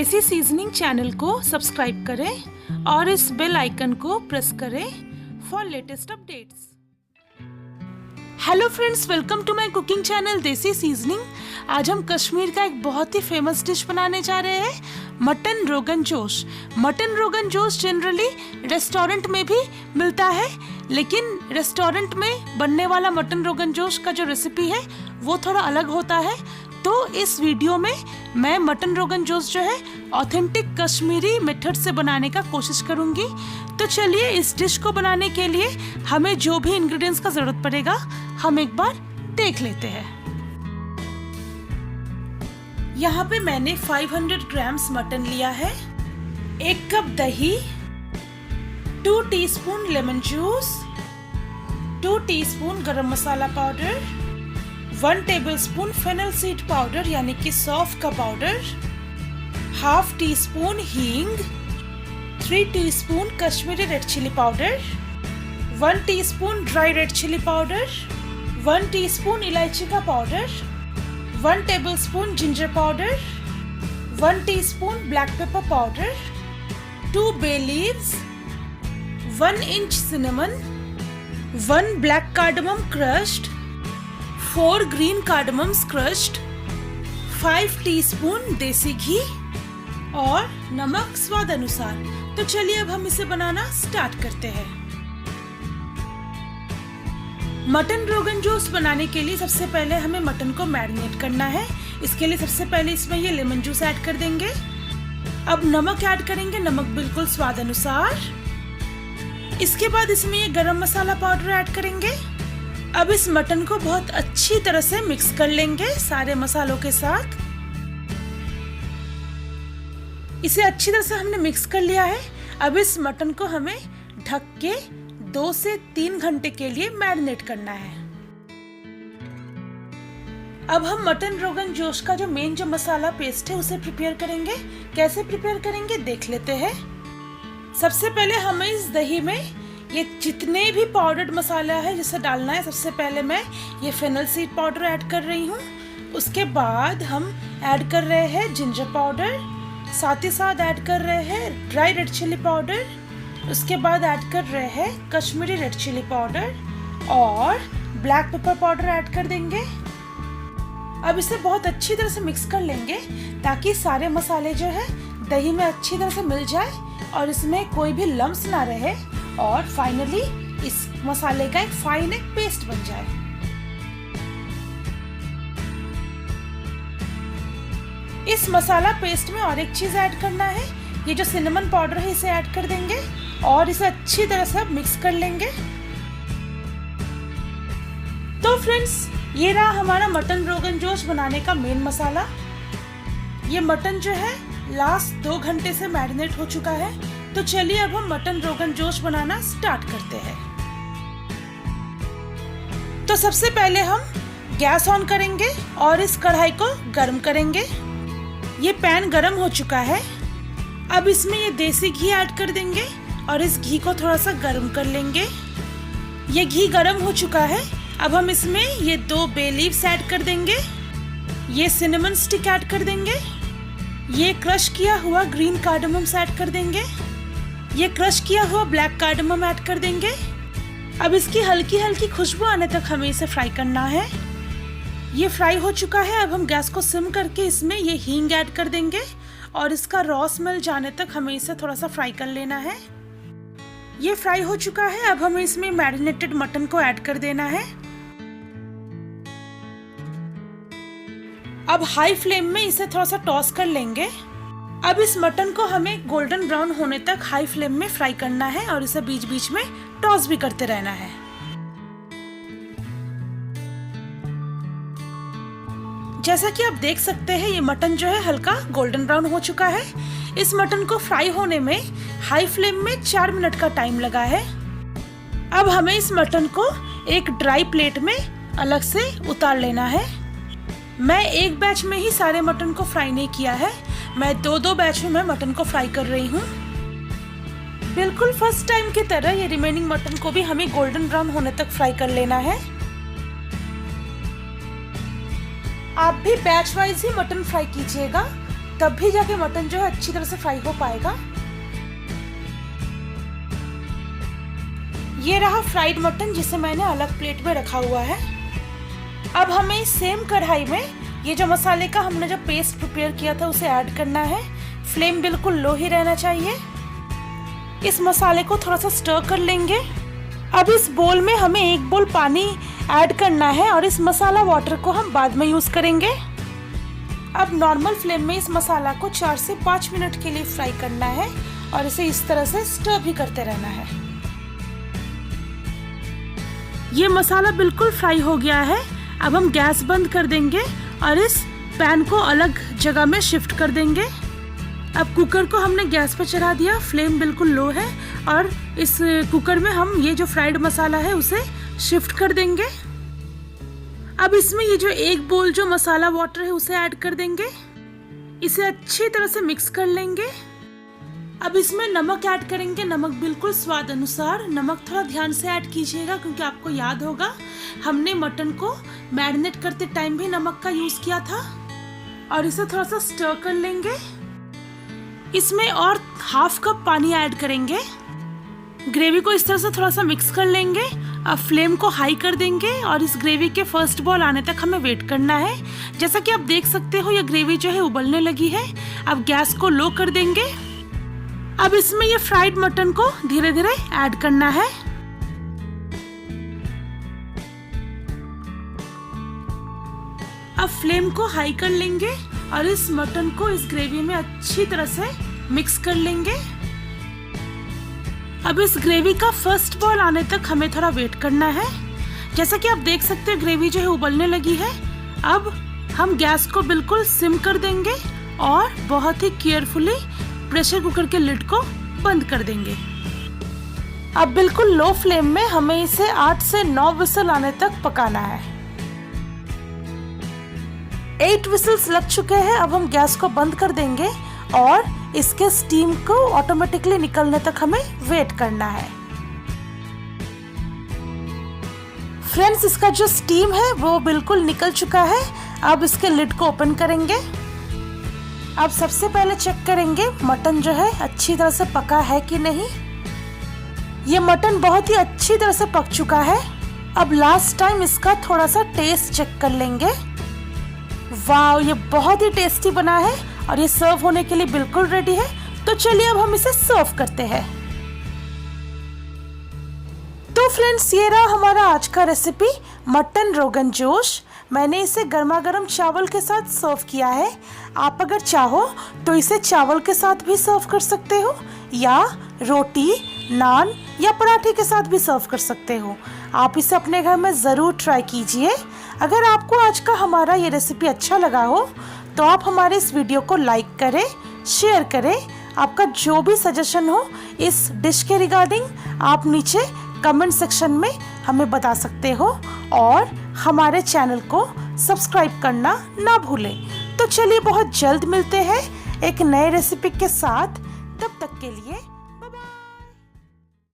देसी seasoning channel को subscribe करें और इस बेल आइकन को प्रेस करें for latest updates. Hello friends, welcome to my cooking channel Desi seasoning. आज हम कश्मीर का एक बहुत ही फेमस डिश बनाने जा रहे हैं, mutton rogan josh. Mutton rogan josh generally restaurant में भी मिलता है, लेकिन रेस्टोरेंट में बनने वाला मटन रोगन जोश का जो रेसिपी है वो थोड़ा अलग होता है। तो इस वीडियो में मैं मटन रोगन जोश जो है ऑथेंटिक कश्मीरी मेथड से बनाने का कोशिश करूंगी। तो चलिए, इस डिश को बनाने के लिए हमें जो भी इंग्रेडिएंट्स का जरूरत पड़ेगा हम एक बार देख लेते हैं। यहाँ पे मैंने 500 ग्राम्स मटन लिया है, 1 कप दही, 2 teaspoon lemon juice, 2 teaspoon garam masala powder, 1 tablespoon fennel seed powder यानी कि सौंफ का powder, half tea spoon hing, 3 teaspoon Kashmiri red chilli powder, 1 teaspoon dry red chilli powder, 1 teaspoon इलायची का powder, 1 tablespoon ginger powder, 1 teaspoon black pepper powder, 2 bay leaves, 1 inch cinnamon, 1 black cardamom crushed, 4 green cardamoms crushed, 5 teaspoon desi ghee और नमक स्वाद अनुसार। तो चलिए अब हम इसे बनाना स्टार्ट करते हैं। मटन रोगन जोश बनाने के लिए सबसे पहले हमें मटन को मैरिनेट करना है। इसके लिए सबसे पहले इसमें ये लेमन जूस ऐड कर देंगे। अब नमक ऐड करेंगे, नमक बिल्कुल स्वाद अनुसार। इसके बाद इसमें ये गरम मसाला पाउडर ऐड करेंगे। अब इस मटन को बहुत अच्छी तरह से मिक्स कर लेंगे सारे मसालों के साथ। इसे अच्छी तरह से हमने मिक्स कर लिया है। अब इस मटन को हमें ढक के 2 से 3 घंटे के लिए मैरिनेट करना है। अब हम मटन रोगन जोश का जो मेन जो मसाला पेस्ट है उसे प्रिपेयर करेंगे। कैसे प्रिपेयर करेंगे देख लेते हैं। सबसे पहले हमें इस दही में ये जितने भी पाउडर्ड मसाला है जिसे डालना है, सबसे पहले मैं ये फेनल सीड पाउडर ऐड कर रही हूँ। उसके बाद हम ऐड कर रहे हैं जिंजर पाउडर, साथ ही साथ ऐड कर रहे हैं ड्राई रेड चिली पाउडर, उसके बाद ऐड कर रहे हैं कश्मीरी रेड चिली पाउडर और ब्लैक पेपर पाउडर ऐड कर देंगे। अब इसे बहुत अच्छी तरह से मिक्स कर लेंगे ताकि सारे मसाले जो है दही में अच्छी तरह से मिल जाए और इसमें कोई भी लम्स ना रहे और फाइनली इस मसाले का एक फाइन एक पेस्ट बन जाए। इस मसाला पेस्ट में और एक चीज ऐड करना है, ये जो सिनेमन पाउडर है इसे ऐड कर देंगे और इसे अच्छी तरह से मिक्स कर लेंगे। तो फ्रेंड्स, ये रहा हमारा मटन रोगन जोश बनाने का मेन मसाला। ये मटन जो है लास्ट 2 घंटे से मैरिनेट हो चुका है। तो चलिए अब हम मटन रोगन जोश बनाना स्टार्ट करते हैं। तो सबसे पहले हम गैस ऑन करेंगे और इस कढ़ाई को गर्म करेंगे। ये पैन गर्म हो चुका है। अब इसमें ये देसी घी ऐड कर देंगे और इस घी को थोड़ा सा गर्म कर लेंगे। ये घी गर्म हो चुका है। अब हम इसमें ये 2 बे लीव्स ऐड कर देंगे, ये सिनेमन स्टिक ऐड कर देंगे, ये क्रश किया हुआ ग्रीन कार्डमम्स ऐड कर देंगे, ये क्रश किया हुआ ब्लैक कार्डमम ऐड कर देंगे। अब इसकी हल्की हल्की खुशबू आने तक हमें इसे फ्राई करना है। ये फ्राई हो चुका है। अब हम गैस को सिम करके इसमें ये हींग ऐड कर देंगे और इसका रॉ स्मेल जाने तक हमें इसे थोड़ा सा फ्राई कर लेना है। ये फ्राई हो चुका है। अब हमें इसमें मैरिनेटेड मटन को ऐड कर देना है। अब हाई फ्लेम में इसे थोड़ा सा टॉस कर लेंगे। अब इस मटन को हमें गोल्डन ब्राउन होने तक हाई फ्लेम में फ्राई करना है और इसे बीच बीच में टॉस भी करते रहना है। जैसा कि आप देख सकते हैं ये मटन जो है हल्का गोल्डन ब्राउन हो चुका है। इस मटन को फ्राई होने में हाई फ्लेम में 4 मिनट का टाइम लगा है। अब हमें इस मटन को एक ड्राई प्लेट में अलग से उतार लेना है। मैं एक बैच में ही सारे मटन को फ्राई नहीं किया है, मैं 2-2 बैच में मटन को फ्राई कर रही हूँ। बिल्कुल फर्स्ट टाइम की तरह ये रिमेनिंग मटन को भी हमें गोल्डन ब्राउन होने तक फ्राई कर लेना है। आप भी बैच वाइज ही मटन फ्राई कीजिएगा तब भी जाके मटन जो है अच्छी तरह से फ्राई हो पाएगा। ये रहा फ्राइड मटन जिसे मैंने अलग प्लेट में रखा हुआ है। अब हमें सेम कढ़ाई में ये जो मसाले का हमने जो पेस्ट प्रिपेयर किया था उसे ऐड करना है। फ्लेम बिल्कुल लो ही रहना चाहिए। इस मसाले को थोड़ा सा स्टर कर लेंगे। अब इस बोल में हमें 1 बोल पानी ऐड करना है और इस मसाला वाटर को हम बाद में यूज करेंगे। अब नॉर्मल फ्लेम में इस मसाला को 4 से 5 मिनट के लिए फ्राई करना है और इसे इस तरह से स्टर भी करते रहना है। ये मसाला बिल्कुल फ्राई हो गया है। अब हम गैस बंद कर देंगे और इस पैन को अलग जगह में शिफ्ट कर देंगे। अब कुकर को हमने गैस पर चढ़ा दिया, फ्लेम बिल्कुल लो है और इस कुकर में हम ये जो फ्राइड मसाला है उसे शिफ्ट कर देंगे। अब इसमें ये जो 1 बोल जो मसाला वाटर है उसे ऐड कर देंगे। इसे अच्छी तरह से मिक्स कर लेंगे। अब इसमें नमक ऐड करेंगे। नमक बिल्कुल स्वाद अनुसार। नमक थोड़ा ध्यान से ऐड कीजिएगा क्योंकि आपको याद होगा हमने मटन को मैरिनेट करते टाइम भी नमक का यूज किया था। और इसे थोड़ा सा स्टर कर लेंगे। इसमें और ½ कप पानी ऐड करेंगे। ग्रेवी को इस तरह से थोड़ा सा मिक्स कर लेंगे। अब फ्लेम को हाई कर देंगे और इस ग्रेवी के फर्स्ट बॉल आने तक हमें वेट करना है। जैसा कि आप देख सकते हो ये ग्रेवी जो है उबलने लगी है। अब गैस को लो कर देंगे। अब इसमें ये फ्राइड मटन को धीरे धीरे ऐड करना है। अब फ्लेम को हाई कर लेंगे और इस मटन को इस ग्रेवी में अच्छी तरह से मिक्स कर लेंगे। अब इस ग्रेवी का फर्स्ट बॉल आने तक हमें थोड़ा वेट करना है। जैसा कि आप देख सकते हैं ग्रेवी जो है उबलने लगी है। अब हम गैस को बिल्कुल सिम कर देंगे और बहुत ही केयरफुली प्रेशर कुकर के लिड को बंद कर देंगे। अब बिल्कुल लो फ्लेम में हमें इसे 8 से 9 विसल आने तक पकाना है। 8 विसल्स लग चुके हैं। अब हम गैस को बंद कर देंगे और इसके स्टीम को ऑटोमेटिकली निकलने तक हमें वेट करना है। फ्रेंड्स, इसका जो स्टीम है वो बिल्कुल निकल चुका है। अब इसके लिड को ओपन करेंगे। अब सबसे पहले चेक करेंगे मटन जो है अच्छी तरह से पका है कि नहीं। ये मटन बहुत ही अच्छी तरह से पक चुका है। अब लास्ट टाइम इसका थोड़ा सा टेस्ट चेक कर लेंगे। वाह, ये बहुत ही टेस्टी बना है और ये सर्व होने के लिए बिल्कुल रेडी है। तो चलिए अब हम इसे सर्व करते हैं। तो फ्रेंड्स, ये रहा हमारा आज का रेसिपी मटन रोगन जोश। मैंने इसे गर्मा गर्म चावल के साथ सर्व किया है। आप अगर चाहो तो इसे चावल के साथ भी सर्व कर सकते हो या रोटी, नान या पराठे के साथ भी सर्व कर सकते हो। आप इसे अपने घर में ज़रूर ट्राई कीजिए। अगर आपको आज का हमारा ये रेसिपी अच्छा लगा हो तो आप हमारे इस वीडियो को लाइक करें, शेयर करें। आपका जो भी सजेशन हो इस डिश के रिगार्डिंग आप नीचे कमेंट सेक्शन में हमें बता सकते हो और हमारे चैनल को सब्सक्राइब करना ना भूलें। तो चलिए बहुत जल्द मिलते हैं एक नए रेसिपी के साथ। तब तक के लिए